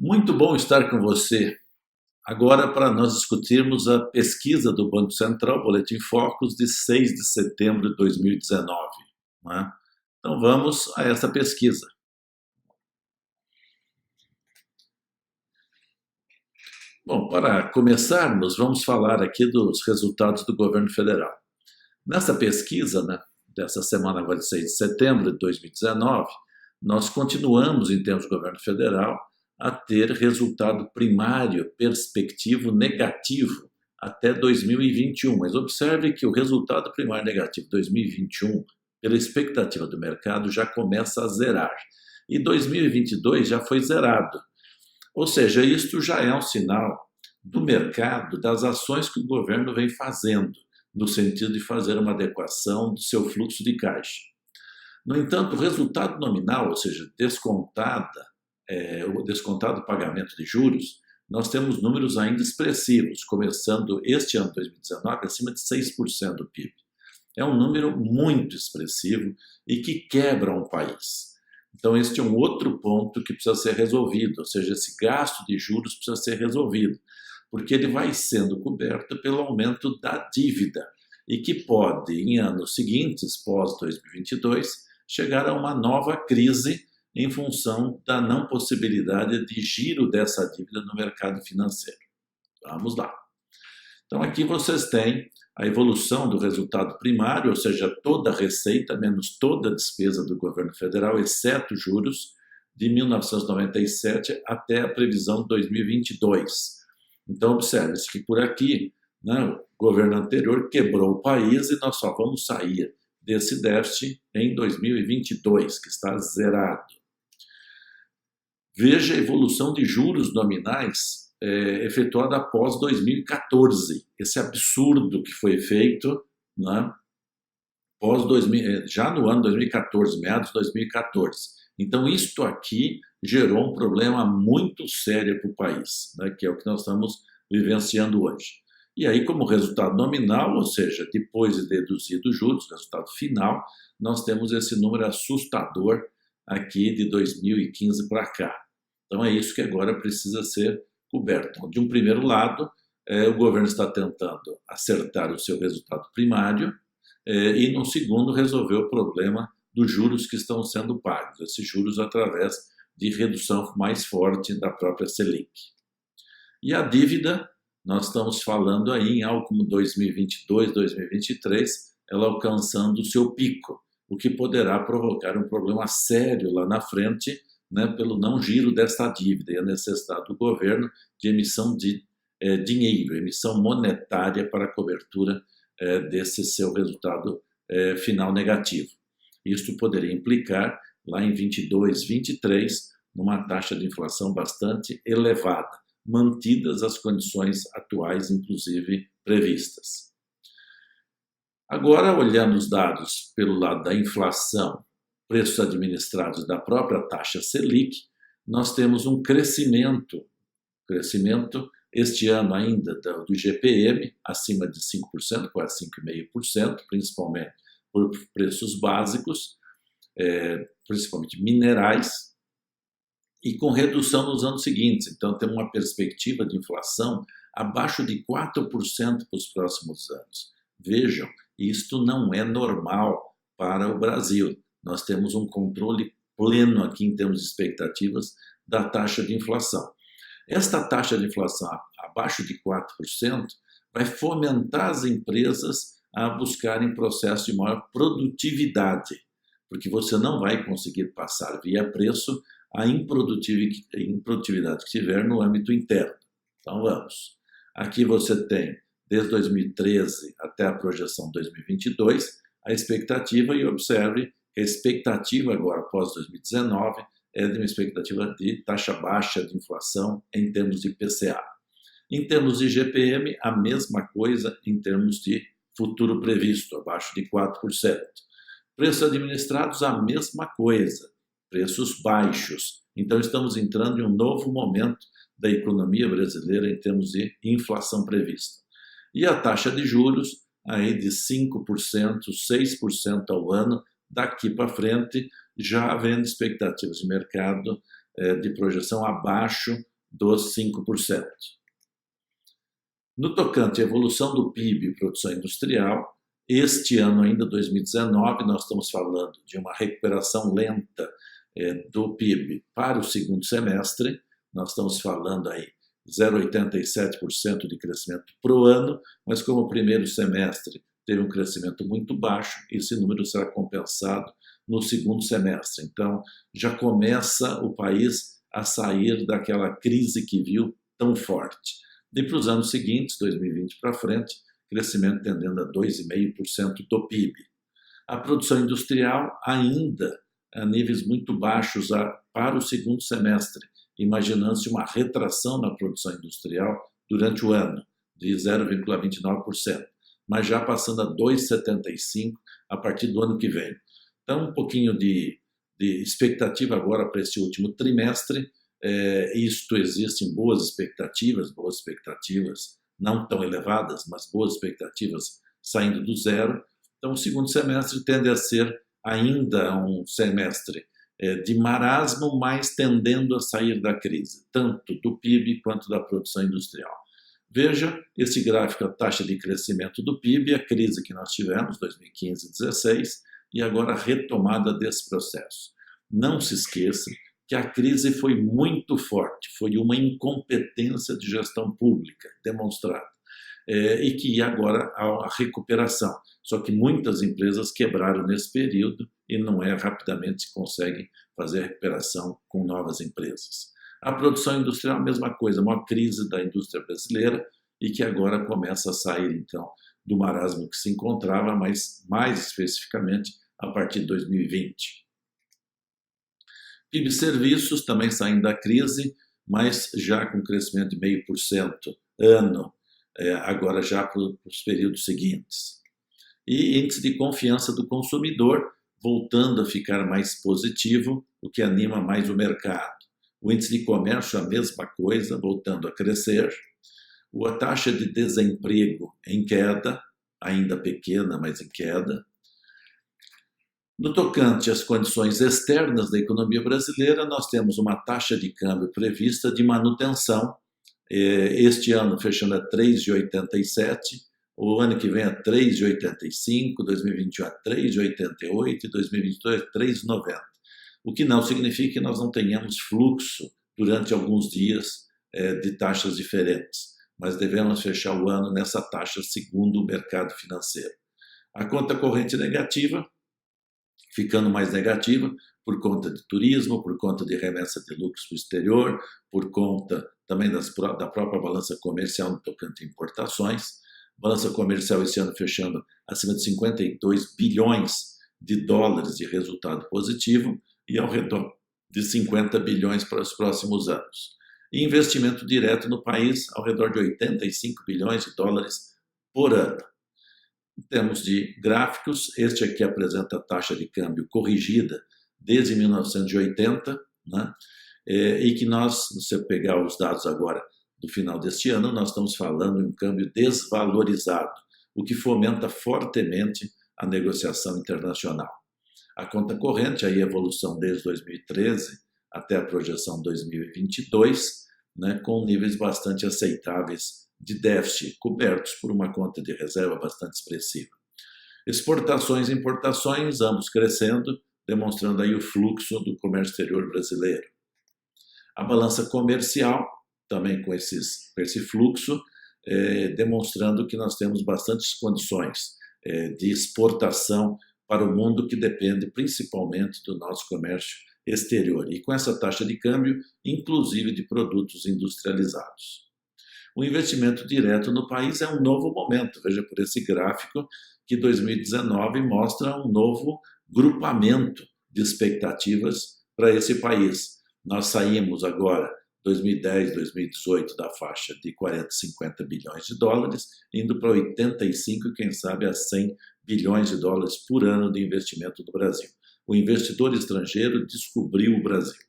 Muito bom estar com você. Agora, para nós discutirmos a pesquisa do Banco Central, Boletim Focus, de 6 de setembro de 2019. Não é? Então, vamos a essa pesquisa. Bom, para começarmos, vamos falar aqui dos resultados do governo federal. Nessa pesquisa, dessa semana agora de 6 de setembro de 2019, nós continuamos, em termos do governo federal, a ter resultado primário perspectivo negativo até 2021. Mas observe que o resultado primário negativo de 2021, pela expectativa do mercado, já começa a zerar. E 2022 já foi zerado. Ou seja, isto já é um sinal do mercado, das ações que o governo vem fazendo, no sentido de fazer uma adequação do seu fluxo de caixa. No entanto, o resultado nominal, ou seja, o descontado pagamento de juros, nós temos números ainda expressivos, começando este ano 2019 acima de 6% do PIB. É um número muito expressivo e que quebra um país. Então, este é um outro ponto que precisa ser resolvido, ou seja, esse gasto de juros precisa ser resolvido, porque ele vai sendo coberto pelo aumento da dívida e que pode, em anos seguintes, pós-2022, chegar a uma nova crise em função da não possibilidade de giro dessa dívida no mercado financeiro. Vamos lá. Então, aqui vocês têm a evolução do resultado primário, ou seja, toda a receita menos toda a despesa do governo federal, exceto juros, de 1997 até a previsão de 2022. Então, observe-se que por aqui, o governo anterior quebrou o país e nós só vamos sair desse déficit em 2022, que está zerado. Veja a evolução de juros nominais efetuada após 2014. Esse absurdo que foi feito já no ano 2014, meados de 2014. Então, isto aqui gerou um problema muito sério para o país, que é o que nós estamos vivenciando hoje. E aí, como resultado nominal, ou seja, depois de deduzido os juros, resultado final, nós temos esse número assustador aqui de 2015 para cá. Então, é isso que agora precisa ser coberto. De um primeiro lado, o governo está tentando acertar o seu resultado primário e, no segundo, resolver o problema dos juros que estão sendo pagos, esses juros através de redução mais forte da própria Selic. E a dívida, nós estamos falando aí em algo como 2022, 2023, ela alcançando o seu pico, o que poderá provocar um problema sério lá na frente, pelo não giro desta dívida e a necessidade do governo de emissão de dinheiro, emissão monetária para a cobertura desse seu resultado final negativo. Isto poderia implicar, lá em 22, 23, numa taxa de inflação bastante elevada, mantidas as condições atuais, inclusive previstas. Agora, olhando os dados pelo lado da inflação, preços administrados da própria taxa Selic, nós temos um crescimento este ano ainda do IGPM, acima de 5%, quase 5,5%, principalmente por preços básicos, principalmente minerais, e com redução nos anos seguintes. Então, temos uma perspectiva de inflação abaixo de 4% para os próximos anos. Vejam, isto não é normal para o Brasil. Nós temos um controle pleno aqui em termos de expectativas da taxa de inflação. Esta taxa de inflação abaixo de 4% vai fomentar as empresas a buscarem processos de maior produtividade, porque você não vai conseguir passar via preço a improdutividade que tiver no âmbito interno. Então vamos. Aqui você tem, desde 2013 até a projeção de 2022, a expectativa, e observe que a expectativa agora, após 2019, é de uma expectativa de taxa baixa de inflação em termos de IPCA. Em termos de IGPM, a mesma coisa em termos de futuro previsto, abaixo de 4%. Preços administrados, a mesma coisa, preços baixos. Então, estamos entrando em um novo momento da economia brasileira em termos de inflação prevista. E a taxa de juros, aí de 5%, 6% ao ano, daqui para frente, já havendo expectativas de mercado de projeção abaixo dos 5%. No tocante à evolução do PIB e produção industrial, este ano ainda, 2019, nós estamos falando de uma recuperação lenta do PIB para o segundo semestre. Nós estamos falando aí 0,87% de crescimento pro ano, mas como o primeiro semestre teve um crescimento muito baixo, esse número será compensado no segundo semestre. Então, já começa o país a sair daquela crise que viu tão forte. E para os anos seguintes, 2020 para frente, crescimento tendendo a 2,5% do PIB. A produção industrial ainda a níveis muito baixos para o segundo semestre, imaginando-se uma retração na produção industrial durante o ano, de 0,29%, mas já passando a 2,75% a partir do ano que vem. Então, um pouquinho de expectativa agora para esse último trimestre. Isto existem boas expectativas, não tão elevadas, mas boas expectativas saindo do zero. Então, o segundo semestre tende a ser ainda um semestre de marasmo, mas tendendo a sair da crise, tanto do PIB quanto da produção industrial. Veja esse gráfico, a taxa de crescimento do PIB, a crise que nós tivemos, 2015 e 2016, e agora a retomada desse processo. Não se esqueça que a crise foi muito forte, foi uma incompetência de gestão pública demonstrada, e que agora há a recuperação. Só que muitas empresas quebraram nesse período e não rapidamente se consegue fazer a recuperação com novas empresas. A produção industrial, a mesma coisa, uma crise da indústria brasileira e que agora começa a sair, então, do marasmo que se encontrava, mas mais especificamente a partir de 2020. PIB serviços também saindo da crise, mas já com crescimento de 0,5% ano, agora já para os períodos seguintes. E índice de confiança do consumidor voltando a ficar mais positivo, o que anima mais o mercado. O índice de comércio, a mesma coisa, voltando a crescer. A taxa de desemprego em queda, ainda pequena, mas em queda. No tocante às condições externas da economia brasileira, nós temos uma taxa de câmbio prevista de manutenção, este ano fechando a 3,87, o ano que vem a 3,85, 2021 a 3,88 e 2022 a 3,90. O que não significa que nós não tenhamos fluxo durante alguns dias de taxas diferentes, mas devemos fechar o ano nessa taxa segundo o mercado financeiro. A conta corrente negativa, ficando mais negativa por conta de turismo, por conta de remessa de lucros para o exterior, por conta também da própria balança comercial no tocante a importações. Balança comercial esse ano fechando acima de 52 bilhões de dólares de resultado positivo e ao redor de 50 bilhões para os próximos anos. E investimento direto no país ao redor de 85 bilhões de dólares por ano. Em termos de gráficos, este aqui apresenta a taxa de câmbio corrigida desde 1980, né? E que nós, se você pegar os dados agora do final deste ano, nós estamos falando em um câmbio desvalorizado, o que fomenta fortemente a negociação internacional. A conta corrente, aí a evolução desde 2013 até a projeção 2022, né, com níveis bastante aceitáveis de déficit, cobertos por uma conta de reserva bastante expressiva. Exportações e importações, ambos crescendo, demonstrando aí o fluxo do comércio exterior brasileiro. A balança comercial, também com esse fluxo, demonstrando que nós temos bastantes condições de exportação para o mundo que depende principalmente do nosso comércio exterior. E com essa taxa de câmbio, inclusive de produtos industrializados. O investimento direto no país é um novo momento. Veja por esse gráfico que 2019 mostra um novo grupamento de expectativas para esse país. Nós saímos agora, 2010, 2018, da faixa de 40, 50 bilhões de dólares, indo para 85, quem sabe a 100 bilhões de dólares por ano de investimento no Brasil. O investidor estrangeiro descobriu o Brasil.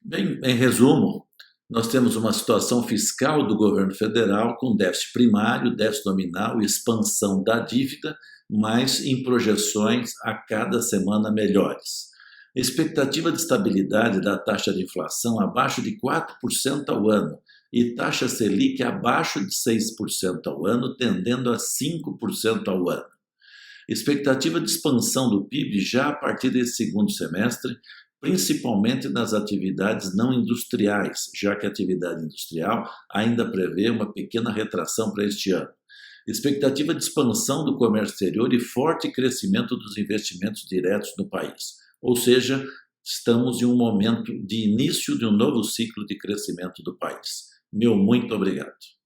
Bem, em resumo, nós temos uma situação fiscal do governo federal com déficit primário, déficit nominal, expansão da dívida, mas em projeções a cada semana melhores. Expectativa de estabilidade da taxa de inflação abaixo de 4% ao ano e taxa Selic abaixo de 6% ao ano, tendendo a 5% ao ano. Expectativa de expansão do PIB já a partir desse segundo semestre, principalmente nas atividades não industriais, já que a atividade industrial ainda prevê uma pequena retração para este ano. Expectativa de expansão do comércio exterior e forte crescimento dos investimentos diretos no país. Ou seja, estamos em um momento de início de um novo ciclo de crescimento do país. Meu muito obrigado.